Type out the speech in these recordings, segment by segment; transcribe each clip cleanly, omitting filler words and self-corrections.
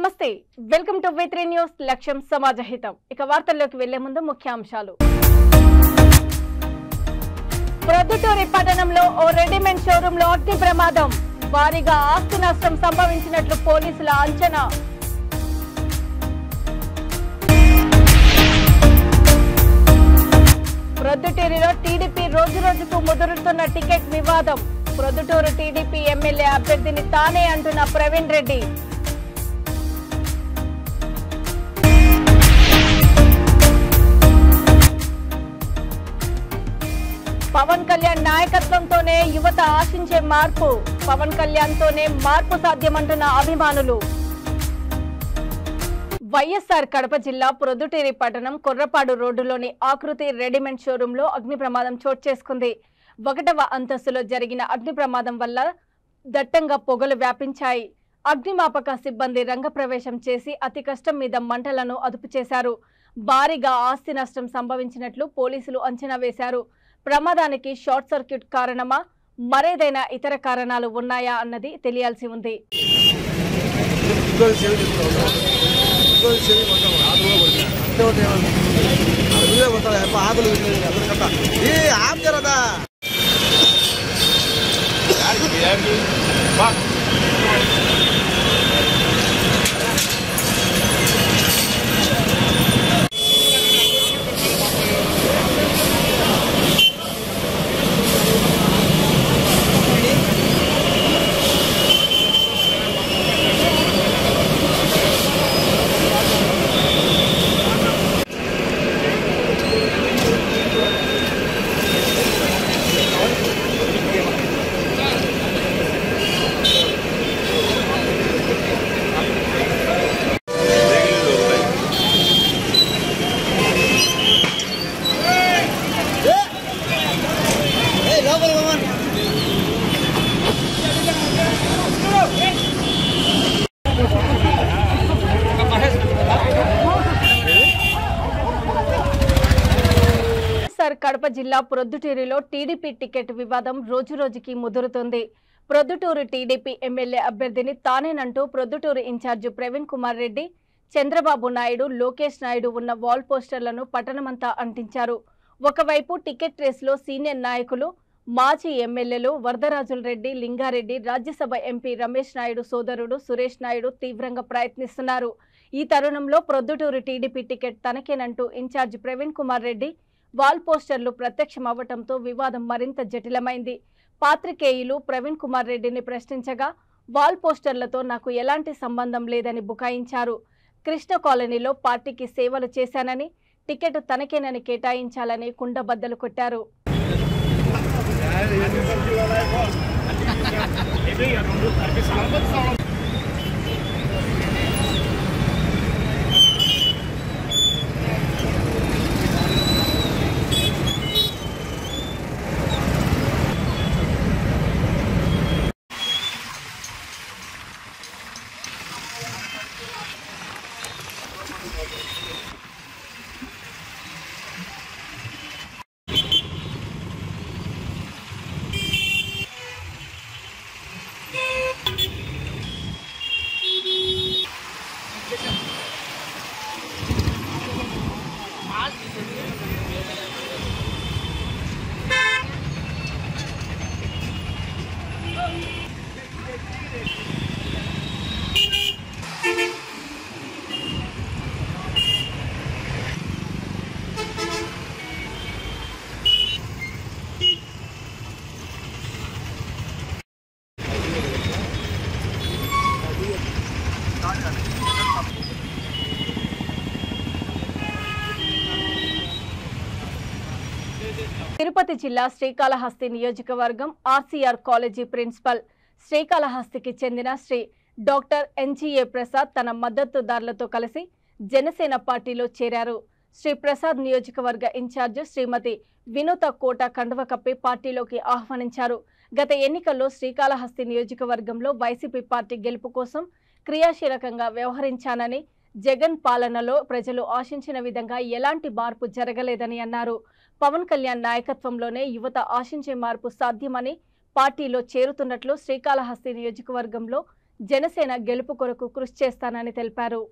నమస్తే welcome to V3 news లక్ష్యం సమాజహితం ఇక వార్తల్లోకి వెళ్లే ముందు ముఖ్యాంశాలు ప్రొద్దుటూరి పట్టణంలో ఓ రెడీమేడ్ షోరూమ్ లో అగ్ని ప్రమాదం భారీగా ఆస్తి నష్టం సంభవించినట్లు పోలీసుల అంచనా ప్రొద్దుటూరిలో టీడీపీ రోజురోజుకు ముదురుతున్న టికెట్ వివాదం ప్రొద్దుటూరు టీడీపీ ఎమ్మెల్యే అభ్యర్థిని తానే అంటున్న ప్రవీణ్ రెడ్డి పవన్ కళ్యాణ్ నాయకత్వంతోనే యువత ఆశించే మార్పు పవన్ కళ్యాణ్ తోనే మార్పు సాధ్యమంటున్న అభిమానులు వైఎస్ఆర్ కడప జిల్లా ప్రొద్దుటూరి పట్టణం కొర్రపాడు రోడ్డులోని ఆకృతి రెడీమేడ్ షోరూమ్ లో అగ్ని ప్రమాదం చోటు చేసుకుంది 1వ అంతస్తులో జరిగిన అగ్ని ప్రమాదం వల్ల దట్టంగా పొగలు వ్యాపించాయి అగ్నిమాపక సిబ్బంది రంగప్రవేశం చేసి అతి కష్టం మీద మంటలను అదుపు చేశారు భారీగా ఆస్తి నష్టం సంభవించినట్లు పోలీసులు అంచనా వేశారు ప్రమాదానికి షార్ట్ సర్క్యూట్ కారణమా మరేదైనా ఇతర కారణాలు ఉన్నాయా అన్నది తెలియాల్సి ఉంది కడప జిల్లా ప్రొద్దుటూరులో టీడీపీ టికెట్ వివాదం రోజురోజుకి ముదురుతోంది ప్రొద్దుటూరు టీడీపీ ఎమ్మెల్యే అభ్యర్థిని తానేనంటూ ప్రొద్దుటూరు ఇన్ఛార్జి ప్రవీణ్ కుమార్ రెడ్డి చంద్రబాబు నాయుడు లోకేష్ నాయుడు ఉన్న వాల్ పోస్టర్లను పట్టణమంతా అంటించారు ఒకవైపు టికెట్ రేసులో సీనియర్ నాయకులు మాజీ ఎమ్మెల్యేలు వరదరాజుల రెడ్డి లింగారెడ్డి రాజ్యసభ ఎంపీ రమేష్ నాయుడు సోదరుడు సురేష్ నాయుడు తీవ్రంగా ప్రయత్నిస్తున్నారు ఈ తరుణంలో ప్రొద్దుటూరు టీడీపీ టికెట్ తనకేనంటూ ఇన్ఛార్జి ప్రవీణ్ కుమార్ రెడ్డి వాల్ పోస్టర్లు ప్రత్యక్షమవ్వడంతో వివాదం మరింత జటిలమైంది పాత్రికేయులు ప్రవీణ్ కుమార్ రెడ్డిని ప్రశ్నించగా వాల్ పోస్టర్లతో నాకు ఎలాంటి సంబంధం లేదని బుకాయించారు కృష్ణ కాలనీలో పార్టీకి సేవలు చేశానని టికెట్ తనకేనని కేటాయించాలని కుండబద్దలు కొట్టారు తిరుపతి జిల్లా శ్రీకాళహస్తి నియోజకవర్గం ఆర్సీఆర్ కాలేజీ ప్రిన్సిపల్ శ్రీకాళహస్తికి చెందిన శ్రీ డాక్టర్ ఎన్జీఏ ప్రసాద్ తన మద్దతుదారులతో కలిసి జనసేన పార్టీలో చేరారు శ్రీ ప్రసాద్ నియోజకవర్గ ఇన్ఛార్జ్ శ్రీమతి వినూత కోట కండువ కప్పి పార్టీలోకి ఆహ్వానించారు గత ఎన్నికల్లో శ్రీకాళహస్తి నియోజకవర్గంలో వైసీపీ పార్టీ గెలుపు కోసం క్రియాశీలకంగా వ్యవహరించానని జగన్ పాలనలో ప్రజలు ఆశించిన విధంగా ఎలాంటి మార్పు జరగలేదని అన్నారు పవన్ కళ్యాణ్ నాయకత్వంలోనే యువత ఆశించే మార్పు సాధ్యమని పార్టీలో చేరుతున్నట్లు శ్రీకాళహస్తి నియోజకవర్గంలో జనసేన గెలుపు కొరకు కృషి చేస్తానని తెలిపారు.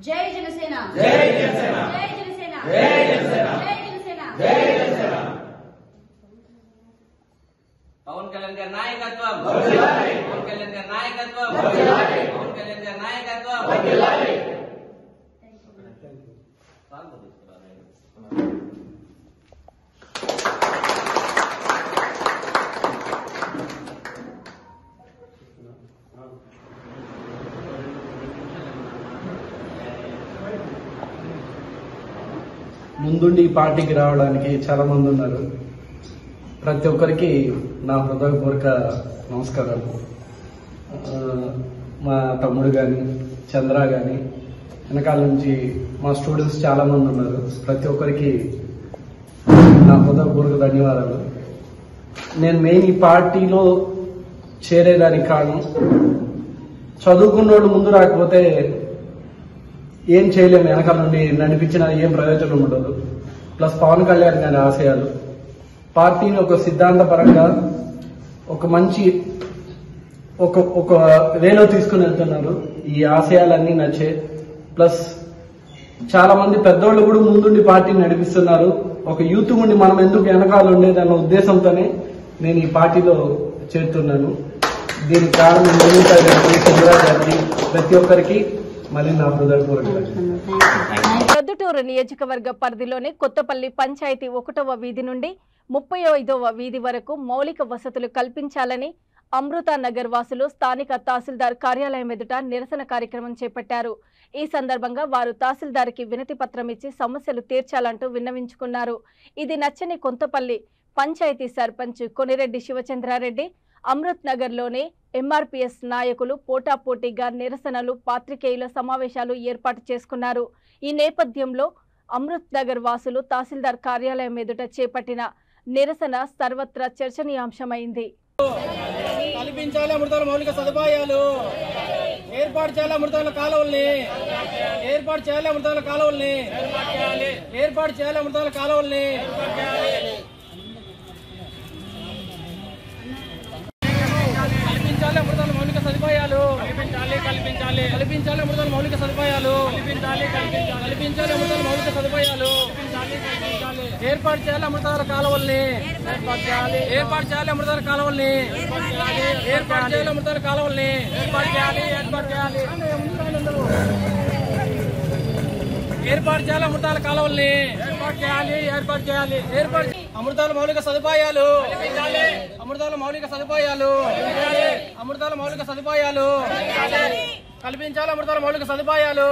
जय जनसेना जय जनसेना जय जनसेना जय जनसेना जय जनसेना जय जनसेना पवन कल्याण का नायकत्व वर्धिल्लाले पवन कल्याण का नायकत्व वर्धिल्लाले पवन कल्याण का नायकत्व वर्धिल्लाले ముందుండి ఈ పార్టీకి రావడానికి చాలా మంది ఉన్నారు. ప్రతి ఒక్కరికి నా హృదయపూర్వక నమస్కారాలు. మా తమ్ముడు కానీ చంద్ర కానీ వెనకాల నుంచి మా స్టూడెంట్స్ చాలా మంది ఉన్నారు. ప్రతి ఒక్కరికి నా హృదయపూర్వక ధన్యవాదాలు. నేను మెయిన్ ఈ పార్టీలో చేరేదానికి కారణం చదువుకున్న వాళ్ళు ముందు రాకపోతే ఏం చేయలేము, వెనకాల నుండి నడిపించిన ఏం ప్రయోజనం ఉండదు. ప్లస్ పవన్ కళ్యాణ్ గారి ఆశయాలు పార్టీని ఒక సిద్ధాంతపరంగా ఒక మంచి ఒక వేలో తీసుకుని వెళ్తున్నారు. ఈ ఆశయాలన్నీ నచ్చే. ప్లస్ చాలా మంది పెద్దోళ్ళు కూడా ముందుండి పార్టీని నడిపిస్తున్నారు. ఒక యూత్ ఉండి మనం ఎందుకు వెనకాల ఉండేదన్న ఉద్దేశంతోనే నేను ఈ పార్టీలో చేరుతున్నాను. దీనికి కారణం చంద్ర గారికి ప్రతి ఒక్కరికి మళ్ళీ నా హృదయపూర్వక. ప్రొద్దుటూరు నియోజకవర్గ పరిధిలోని కొత్తపల్లి పంచాయతీ 1వ వీధి నుండి 35వ వీధి వరకు మౌలిక వసతులు కల్పించాలని అమృతానగర్ వాసులు స్థానిక తహసీల్దార్ కార్యాలయం ఎదుట నిరసన కార్యక్రమం చేపట్టారు. ఈ సందర్భంగా వారు తహసీల్దార్కి వినతి పత్రం ఇచ్చి సమస్యలు తీర్చాలంటూ విన్నవించుకున్నారు. ఇది నచ్చని కొంతపల్లి పంచాయతీ సర్పంచ్ కొనిరెడ్డి శివచంద్రారెడ్డి అమృత్ నగర్లోని ఎంఆర్పీఎస్ నాయకులు పోటాపోటీగా నిరసనలు పాత్రికేయుల సమావేశాలు ఏర్పాటు చేసుకున్నారు. ఈ నేపథ్యంలో అమృత్ నగర్ వాసులు తహసీల్దార్ కార్యాలయం ఎదుట చేపట్టిన నిరసన సర్వత్రా చర్చనీయాంశమైంది. కల్పించాలి అమృతాల మౌలిక సదుపాయాలు, ఏర్పాటు చేయాలి అమృతాల కాలువల్ని, ఏర్పాటు చేయాలి అమృతాల కాలువల్ని, ఏర్పాటు చేయాలి అమృతాల కాలువల్ని. కల్పించాలి అమృతాల మౌలిక సదుపాయాలు, కల్పించాలి అమృతాల మౌలిక సదుపాయాలు, కల్పించాలి అమృతాల మౌలిక సదుపాయాలు, ఏర్పాటు చేయాలి అమృతాల కాలువల్ని, ఏర్పాటు చేయాలి అమృతాల కాలువల్ని, ఏర్పాటు చేయాలి అమృతాల కాలువల్ని, ఏర్పాటు చేయాలి ఏర్పాటు చేయాలి ఏర్పాటు చేయాలి అమృతాల కాలువల్ని, ఏర్పాటు చేయాలి ఏర్పాటు చేయాలి ఏర్పాటు అమృతాల మౌలిక సదుపాయాలు, అమృతాల మౌలిక సదుపాయాలు, అమృతాల మౌలిక సదుపాయాలు కల్పించాలి అమృతాల మౌలిక సదుపాయాలు,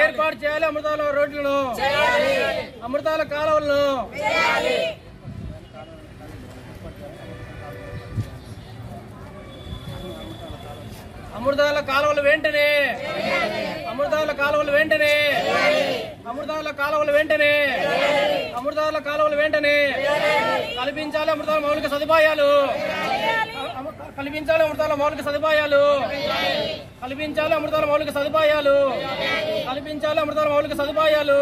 ఏర్పాటు చేయాలి అమృతాల రోడ్లను, అమృతాల కాలువలను, అమృతాల కాలువలు వెంటనే, అమృతాల కాలువలు వెంటనే, అమృతాల కాలువలు వెంటనే, అమృతాల కాలువలు వెంటనే కల్పించాలి అమృతాల మౌలిక సదుపాయాలు, కల్పించాలి అమృతాల మౌలిక సదుపాయాలు కల్పించాలి అమృతాల మౌలిక సదుపాయాలు కల్పించాలి అమృతాల మౌలిక సదుపాయాలు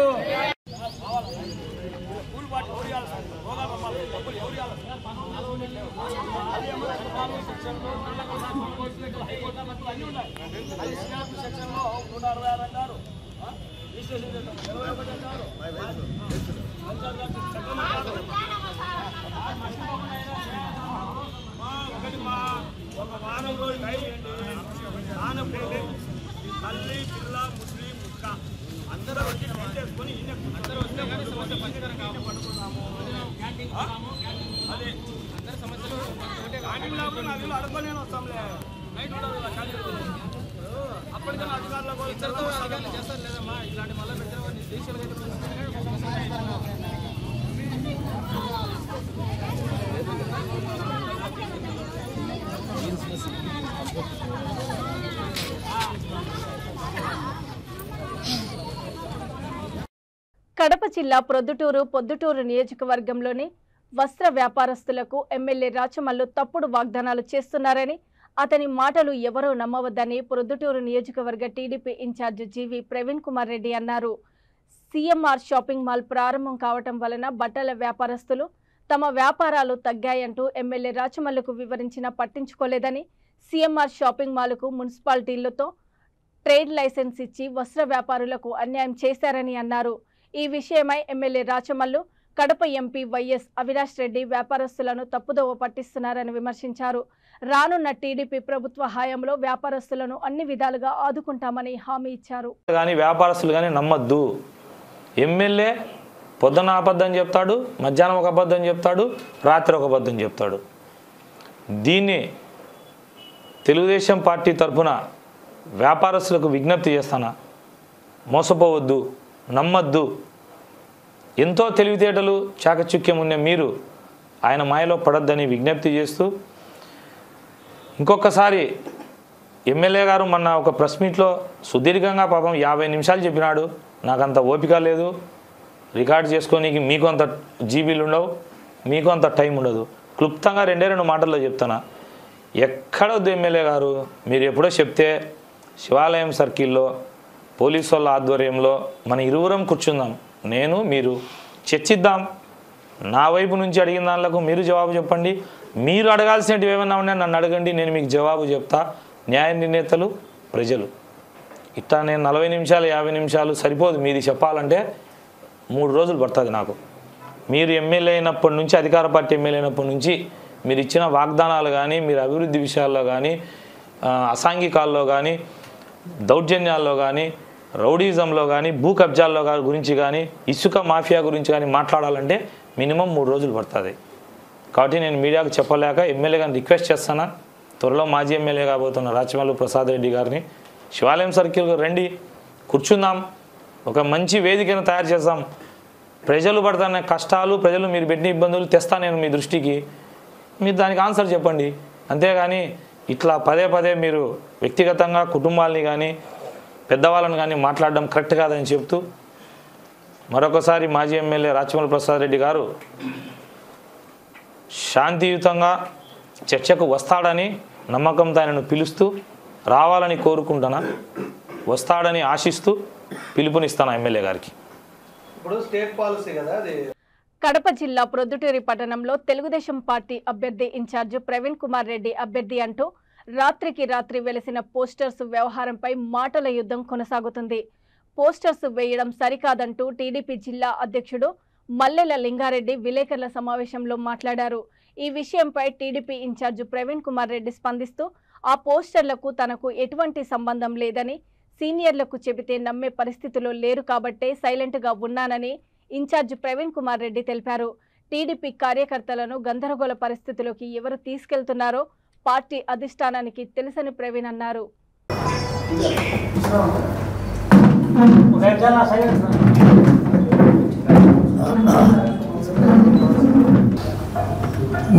ఒక వారం రోజులు తల్లి పిల్ల ముస్లిం ముక్క అందరూ వచ్చి చేసుకొని అందరూ వస్తే కానీ సమస్య పరిష్కారం పడుకున్నాము. అదే అందరి సమస్యలు అధికారులు అడగలేని వస్తాంలే నైట్ అప్పటికన్నా అధికారులు ఇద్దరితో అధికారులు చేస్తారు లేదమ్మా ఇలాంటి మళ్ళీ పెట్టిన దేశాలు కడప జిల్లా పొద్దుటూరు నియోజకవర్గంలోని వస్త్ర వ్యాపారస్తులకు ఎమ్మెల్యే రాచమల్లు తప్పుడు వాగ్దానాలు చేస్తున్నారని అతని మాటలు ఎవరూ నమ్మవద్దని ప్రొద్దుటూరు నియోజకవర్గ టీడీపీ ఇన్ఛార్జ్ జీవి ప్రవీణ్ కుమార్ రెడ్డి అన్నారు. సిఎంఆర్ షాపింగ్ మాల్ ప్రారంభం కావటం వలన బట్టల వ్యాపారస్తులు తమ వ్యాపారాలు తగ్గాయంటూ ఎమ్మెల్యే రాచమల్లుకు వివరించినా పట్టించుకోలేదని, సిఎంఆర్ షాపింగ్ మాల్కు మున్సిపాలిటీలతో ట్రేడ్ లైసెన్స్ ఇచ్చి వస్త్ర వ్యాపారులకు అన్యాయం చేశారని అన్నారు. ఈ విషయమై MLA Rachamallu Kadapa MP YS Avinash Reddy వ్యాపారస్తులను తప్పుదోవ పట్టిస్తున్నారని విమర్శించారు. రానున్న టీడీపీ ప్రభుత్వ హయాంలో వ్యాపారస్తులను అన్ని విధాలుగా ఆదుకుంటామని హామీ ఇచ్చారు. కానీ వ్యాపారస్తులు కానీ నమ్మద్దు. ఎమ్మెల్యే పొద్దున అబద్ధం చెప్తాడు, మధ్యాహ్నం ఒక అబద్ధం చెప్తాడు, రాత్రి ఒక అబద్ధం చెప్తాడు. దీన్ని తెలుగుదేశం పార్టీ తరఫున వ్యాపారస్తులకు విజ్ఞప్తి చేస్తానా, మోసపోవద్దు, నమ్మద్దు. ఎంతో తెలివితేటలు చాకచక్యం ఉన్న మీరు ఆయన మాయలో పడద్దని విజ్ఞప్తి చేస్తూ, ఇంకొకసారి ఎమ్మెల్యే గారు మొన్న ఒక ప్రెస్ మీట్లో సుదీర్ఘంగా పాపం 50 నిమిషాలు చెప్పినాడు. నాకు అంత ఓపిక లేదు, రికార్డ్ చేసుకోనికి మీకు అంత జీబీలు ఉండవు, మీకు అంత టైం ఉండదు. క్లుప్తంగా 2 మాటల్లో చెప్తాను. ఎక్కడొద్దు ఎమ్మెల్యే గారు, మీరు ఎప్పుడో చెప్తే శివాలయం సర్కిల్లో పోలీసు వాళ్ళ ఆధ్వర్యంలో మన ఇరువురం కూర్చుందాం, నేను మీరు చర్చిద్దాం. నా వైపు నుంచి అడిగిన దానిలకు మీరు జవాబు చెప్పండి, మీరు అడగాల్సినవి ఏమైనా ఉన్నాయి నన్ను అడగండి, నేను మీకు జవాబు చెప్తా. న్యాయ నిర్ణేతలు ప్రజలు. ఇట్లా నేను 40 నిమిషాలు 50 నిమిషాలు సరిపోదు, మీది చెప్పాలంటే 3 రోజులు పడుతుంది నాకు. మీరు ఎమ్మెల్యే అయినప్పటి నుంచి, అధికార పార్టీ ఎమ్మెల్యే అయినప్పటి నుంచి మీరు ఇచ్చిన వాగ్దానాలు కానీ, మీరు అభివృద్ధి విషయాల్లో కానీ, అసాంఘికాల్లో కానీ, దౌర్జన్యాల్లో కానీ, రౌడీజంలో కానీ, భూ కబ్జాల్లో గురించి కానీ, ఇసుక మాఫియా గురించి కానీ మాట్లాడాలంటే మినిమం 3 రోజులు పడుతుంది. కాబట్టి నేను మీడియాకు చెప్పలేక ఎమ్మెల్యే గారిని రిక్వెస్ట్ చేస్తాను, త్వరలో మాజీ ఎమ్మెల్యే కాబోతున్న రాచమల్లు ప్రసాద్ రెడ్డి గారిని శివాలయం సర్కిల్కి రండి, కూర్చుందాం, ఒక మంచి వేదికను తయారు చేద్దాం. ప్రజలు పడుతున్న కష్టాలు, ప్రజలు మీరు పెట్టిన ఇబ్బందులు తెస్తా నేను మీ దృష్టికి, మీరు దానికి ఆన్సర్ చెప్పండి. అంతేగాని ఇట్లా పదే పదే మీరు వ్యక్తిగతంగా కుటుంబాలని కానీ పెద్దవాళ్ళని కానీ మాట్లాడడం కరెక్ట్ కాదని చెప్తూ, మరొకసారి మాజీ ఎమ్మెల్యే రాచమల్లు ప్రసాద్ రెడ్డి గారు శాంతియుతంగా చర్చకు వస్తాడని నమ్మకంతో ఆయనను పిలుస్తూ, రావాలని కోరుకుంటున్నా, వస్తాడని ఆశిస్తూ పిలుపునిస్తాను ఎమ్మెల్యే గారికి. ఇప్పుడు స్టేట్ పాలసీ కదా అది. కడప జిల్లా ప్రొద్దుటూరు పట్టణంలో తెలుగుదేశం పార్టీ అభ్యర్థి ఇన్ఛార్జ్ ప్రవీణ్ కుమార్ రెడ్డి అభ్యర్థి అంటూ రాత్రికి రాత్రి వెలిసిన పోస్టర్స్ వ్యవహారంపై మాటల యుద్ధం కొనసాగుతుంది. పోస్టర్స్ వేయడం సరికాదంటూ టీడీపీ జిల్లా అధ్యక్షుడు మల్లెల లింగారెడ్డి విలేకరుల సమావేశంలో మాట్లాడారు. ఈ విషయంపై టీడీపీ ఇన్ఛార్జ్ ప్రవీణ్ కుమార్ రెడ్డి స్పందిస్తూ, ఆ పోస్టర్లకు తనకు ఎటువంటి సంబంధం లేదని, సీనియర్లకు చెబితే నమ్మే పరిస్థితిలో లేరు కాబట్టే సైలెంట్గా ఉన్నానని ఇన్ఛార్జ్ ప్రవీణ్ కుమార్ రెడ్డి తెలిపారు. టీడీపీ కార్యకర్తలను గందరగోళ పరిస్థితిలోకి ఎవరు తీసుకెళ్తున్నారో పార్టీ అధిష్టానానికి తెలుసని ప్రవీణ్ అన్నారు.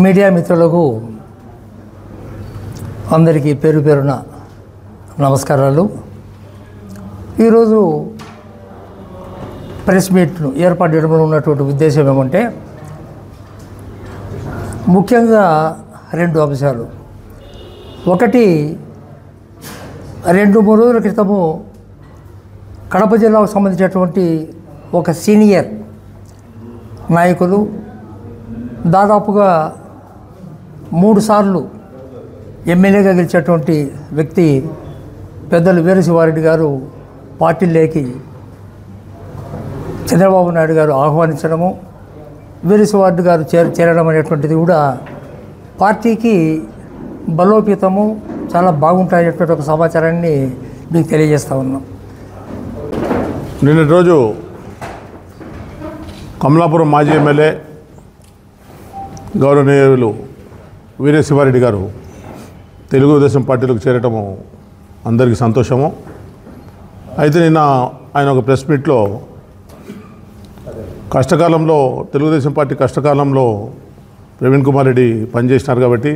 మీడియా మిత్రులకు అందరికీ పేరు పేరున నమస్కారాలు. ఈరోజు ప్రెస్ మీట్ను ఏర్పాటు చేయడంలో ఉన్నటువంటి ఉద్దేశం ఏమంటే, ముఖ్యంగా 2 అంశాలు. ఒకటి 2-3 రోజుల క్రితము కడప జిల్లాకు సంబంధించినటువంటి ఒక సీనియర్ నాయకులు దాదాపుగా 3 సార్లు ఎమ్మెల్యేగా గెలిచేటువంటి వ్యక్తి పెద్దలు వీరశివారెడ్డి గారు పార్టీలోకి చంద్రబాబు నాయుడు గారు ఆహ్వానించడము, వీరశివారెడ్డి గారు చేరడం అనేటువంటిది కూడా పార్టీకి బలోపేతము చాలా బాగుంటాయనేటువంటి ఒక సమాచారాన్ని మీకు తెలియజేస్తూ ఉన్నాం. నిన్నటి రోజు కమలాపురం మాజీ ఎమ్మెల్యే గౌరవనీయులు వీరశివారెడ్డి గారు తెలుగుదేశం పార్టీలోకి చేరటము అందరికీ సంతోషము. అయితే నిన్న ఆయన ఒక ప్రెస్ మీట్లో కష్టకాలంలో తెలుగుదేశం పార్టీ కష్టకాలంలో ప్రవీణ్ కుమార్ రెడ్డి పనిచేసినారు కాబట్టి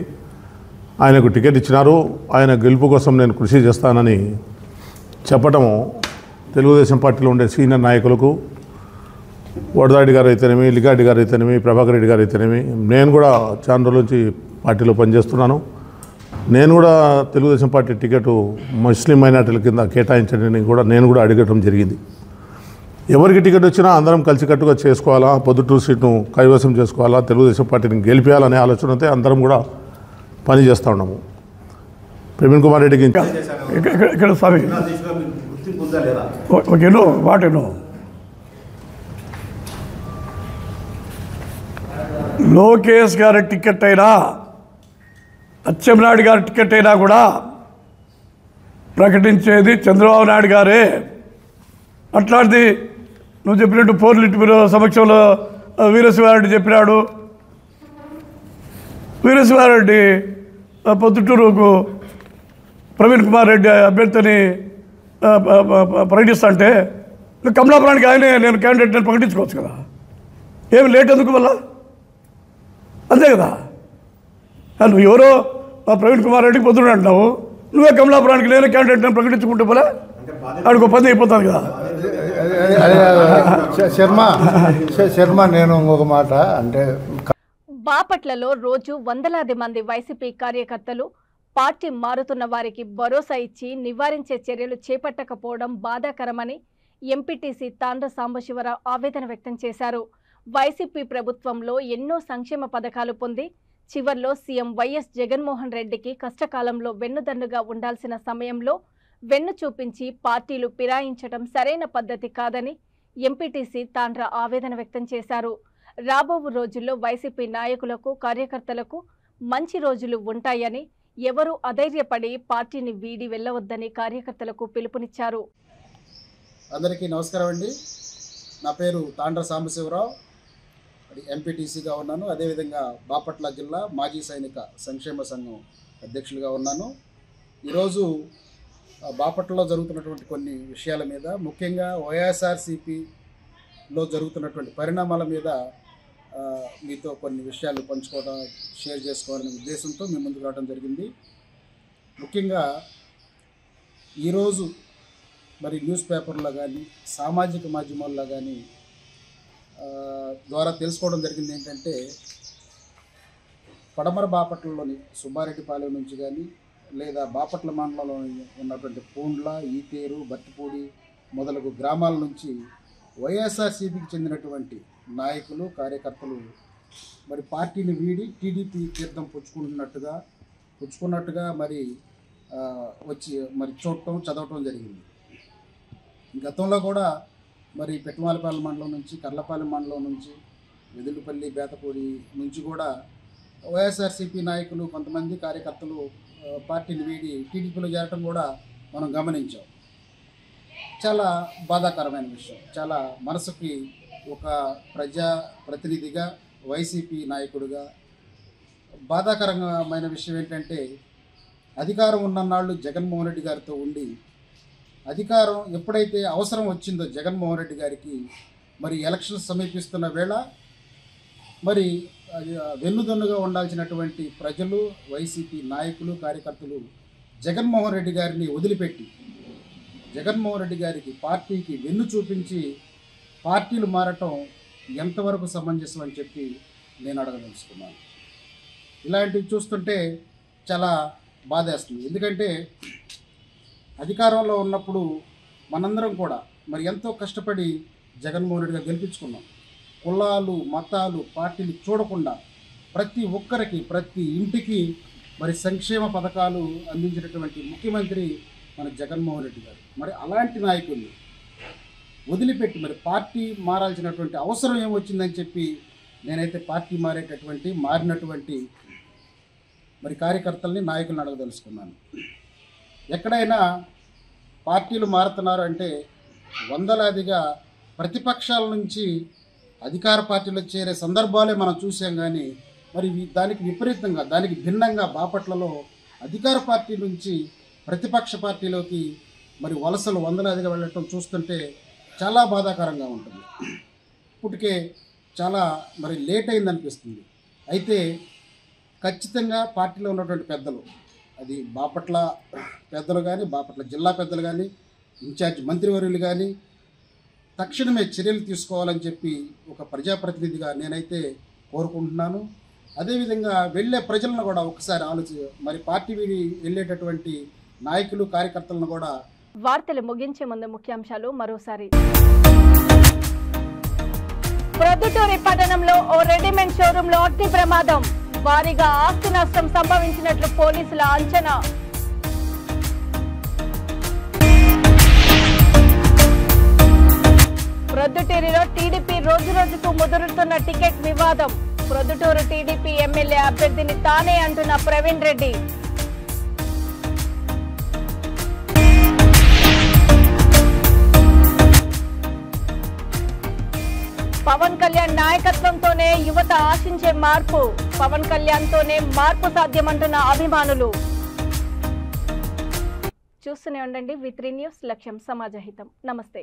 ఆయనకు టికెట్ ఇచ్చినారు, ఆయన గెలుపు కోసం నేను కృషి చేస్తానని చెప్పటము తెలుగుదేశం పార్టీలో ఉండే సీనియర్ నాయకులకు వడదాడి గారు అయితేనేమి, లిగాడి గారు అయితేనేమి, ప్రభాకర్ రెడ్డి గారు అయితేనేమి, నేను కూడా చాలా రోజుల నుంచి పార్టీలో పనిచేస్తున్నాను. నేను కూడా తెలుగుదేశం పార్టీ టికెట్ ముస్లిం మైనార్టీల కింద కేటాయించడానికి కూడా నేను కూడా అడగటం జరిగింది. ఎవరికి టికెట్ వచ్చినా అందరం కలిసికట్టుగా చేసుకోవాలా, పొద్దుటూరు సీట్ను కైవసం చేసుకోవాలా, తెలుగుదేశం పార్టీని గెలిపేయాలనే ఆలోచనతో అందరం కూడా పని చేస్తూ ఉన్నాము. ప్రవీణ్ కుమార్ రెడ్డికి ఇక్కడ స్వామి ఓకేనో వాటేనో లోకేష్ గారి టికెట్ అయినా అచ్చెన్నాయుడు గారి టికెట్ అయినా కూడా ప్రకటించేది చంద్రబాబు నాయుడు గారే. అట్లాంటిది నువ్వు చెప్పినట్టు పోర్లిట్ బ్యూరో సమక్షంలో వీరశివారెడ్డి చెప్పినాడు. వీరశివారెడ్డి పొద్దుటూరుకు ప్రవీణ్ కుమార్ రెడ్డి అభ్యర్థిని ప్రకటిస్తా అంటే కమలాపురానికి ఆయనే నేను క్యాండిడేట్ నేను ప్రకటించుకోవచ్చు కదా, ఏమి లేట్ ఎందుకు వల్ల? అంతే కదా. నువ్వు ఎవరో ప్రవీణ్ కుమార్ రెడ్డికి పొద్దున అంటున్నావు, నువ్వే కమలాపురానికి నేనే క్యాండిడేట్ నేను ప్రకటించుకుంటే పోలే, ఆడికి పని అయిపోతుంది కదా. శర్మ నేను ఒక మాట అంటే బాపట్లలో రోజు వందలాది మంది వైసీపీ కార్యకర్తలు పార్టీ మారుతున్న వారికి భరోసా ఇచ్చి నివారించే చర్యలు చేపట్టకపోవడం బాధాకరమని ఎంపీటీసీ తాండ్ర సాంబశివరావు ఆవేదన వ్యక్తం చేశారు. వైసీపీ ప్రభుత్వంలో ఎన్నో సంక్షేమ పథకాలు పొంది చివర్లో సీఎం వైఎస్ జగన్మోహన్ రెడ్డికి కష్టకాలంలో వెన్నుదన్నుగా ఉండాల్సిన సమయంలో వెన్ను చూపించి పార్టీలు ఫిరాయించడం సరైన పద్ధతి కాదని ఎంపీటీసీ తాండ్ర ఆవేదన వ్యక్తం చేశారు. రాబో రోజుల్లో వైసీపీ నాయకులకు కార్యకర్తలకు మంచి రోజులు ఉంటాయని, ఎవరూ అధైర్యపడి పార్టీని వీడి వెళ్ళవద్దని కార్యకర్తలకు పిలుపునిచ్చారు. అందరికీ నమస్కారం అండి. నా పేరు తాండ్ర సాంబశివరావు, ఎంపీటీసీగా ఉన్నాను. అదేవిధంగా బాపట్ల జిల్లా మాజీ సైనిక సంక్షేమ సంఘం అధ్యక్షులుగా ఉన్నాను. ఈరోజు బాపట్లలో జరుగుతున్నటువంటి కొన్ని విషయాల మీద, ముఖ్యంగా వైఎస్ఆర్సీపీలో జరుగుతున్నటువంటి పరిణామాల మీద మీతో కొన్ని విషయాలు పంచుకోవడం, షేర్ చేసుకోవాలనే ఉద్దేశంతో మీ ముందుకు రావడం జరిగింది. ముఖ్యంగా ఈరోజు మరి న్యూస్ పేపర్లో కానీ సామాజిక మాధ్యమాల్లో కానీ ద్వారా తెలుసుకోవడం జరిగింది ఏంటంటే, పడమర బాపట్లలోని సుబ్బారెడ్డిపాలెం నుంచి కానీ లేదా బాపట్ల మండలంలో ఉన్నటువంటి పూండ్ల, ఈతేరు, బత్తిపూడి మొదలగు గ్రామాల నుంచి వైఎస్ఆర్సీపీకి చెందినటువంటి నాయకులు, కార్యకర్తలు మరి పార్టీని వీడి టీడీపీ తీర్థం పుచ్చుకున్నట్టుగా మరి వచ్చి మరి చూడటం, చదవటం జరిగింది. గతంలో కూడా మరి పెట్టుమాలపాలెం మండలం నుంచి, కర్లపాలెం మండలం నుంచి, వెదులుపల్లి, బేతపూడి నుంచి కూడా వైఎస్ఆర్సీపీ నాయకులు కొంతమంది కార్యకర్తలు పార్టీని వీడి టీడీపీలో చేరటం కూడా మనం గమనించాం. చాలా బాధాకరమైన విషయం. చాలా మనసుకి ఒక ప్రజాప్రతినిధిగా, వైసీపీ నాయకుడిగా బాధాకరమైన విషయం ఏంటంటే, అధికారం ఉన్ననాళ్ళు జగన్మోహన్ రెడ్డి గారితో ఉండి, అధికారం ఎప్పుడైతే అవసరం వచ్చిందో జగన్మోహన్ రెడ్డి గారికి మరి ఎలక్షన్స్ సమీపిస్తున్న వేళ మరి వెన్నుదన్నుగా ఉండాల్సినటువంటి ప్రజలు, వైసీపీ నాయకులు, కార్యకర్తలు జగన్మోహన్ రెడ్డి గారిని వదిలిపెట్టి జగన్మోహన్ రెడ్డి గారికి పార్టీకి వెన్ను చూపించి పార్టీలు మారటం ఎంతవరకు సమంజసం అని చెప్పి నేను అడగదలుచుకున్నాను. ఇలాంటివి చూస్తుంటే చాలా బాధేస్తుంది. ఎందుకంటే అధికారంలో ఉన్నప్పుడు మనందరం కూడా మరి ఎంతో కష్టపడి జగన్మోహన్ రెడ్డిగా గెలిపించుకున్నాం. కులాలు, మతాలు, పార్టీలు చూడకుండా ప్రతి ఒక్కరికి, ప్రతి ఇంటికి మరి సంక్షేమ పథకాలు అందించినటువంటి ముఖ్యమంత్రి మన జగన్మోహన్ రెడ్డి గారు. మరి అలాంటి నాయకుల్ని వదిలిపెట్టి మరి పార్టీ మారాల్సినటువంటి అవసరం ఏమొచ్చిందని చెప్పి నేనైతే పార్టీ మారినటువంటి మరి కార్యకర్తల్ని, నాయకులను అడగదలుచుకున్నాను. ఎక్కడైనా పార్టీలు మారుతున్నారు అంటే వందలాదిగా ప్రతిపక్షాల నుంచి అధికార పార్టీలో చేరే సందర్భాలే మనం చూసాం. కానీ మరి దానికి విపరీతంగా, దానికి భిన్నంగా బాపట్లలో అధికార పార్టీ నుంచి ప్రతిపక్ష పార్టీలోకి మరి వలసలు వందలాదిగా వెళ్ళటం చూస్తుంటే చాలా బాధాకరంగా ఉంటుంది. ఇప్పటికే చాలా మరి లేట్ అయిందనిపిస్తుంది. అయితే ఖచ్చితంగా పార్టీలో ఉన్నటువంటి పెద్దలు, అది బాపట్ల పెద్దలు కానీ, బాపట్ల జిల్లా పెద్దలు కానీ, ఇన్ఛార్జ్ మంత్రివర్యులు కానీ తక్షణమే చర్యలు తీసుకోవాలని చెప్పి ఒక ప్రజాప్రతినిధిగా నేనైతే కోరుకుంటున్నాను. అదేవిధంగా వెళ్ళే ప్రజలను కూడా ఒకసారి మరి పార్టీ వెళ్ళేటటువంటి నాయకులు, కార్యకర్తలను కూడా. వార్తలు ముగించే ముందు ముఖ్యాంశాలు మరోసారి. ప్రొద్దుటూరి పట్టణంలో ఓ రెడీమేడ్ షోరూంలో అగ్ని ప్రమాదం. భారీగా ఆస్తి నష్టం సంభవించినట్లు పోలీసుల అంచనా. ప్రొద్దుటూరిలో టీడీపీ రోజురోజుకు ముదురుతున్న టికెట్ వివాదం. ప్రొద్దుటూరు టీడీపీ ఎమ్మెల్యే అభ్యర్థిని తానే అంటున్న ప్రవీణ్ రెడ్డి. పవన్ కళ్యాణ్ నాయకత్వంతోనే యువత ఆశించే మార్పు. పవన్ కళ్యాణ్తోనే మార్పు సాధ్యమంటున్న అభిమానులు. చూస్తూనే ఉండండి V3 న్యూస్, లక్ష్యం సమాజహితం. నమస్తే.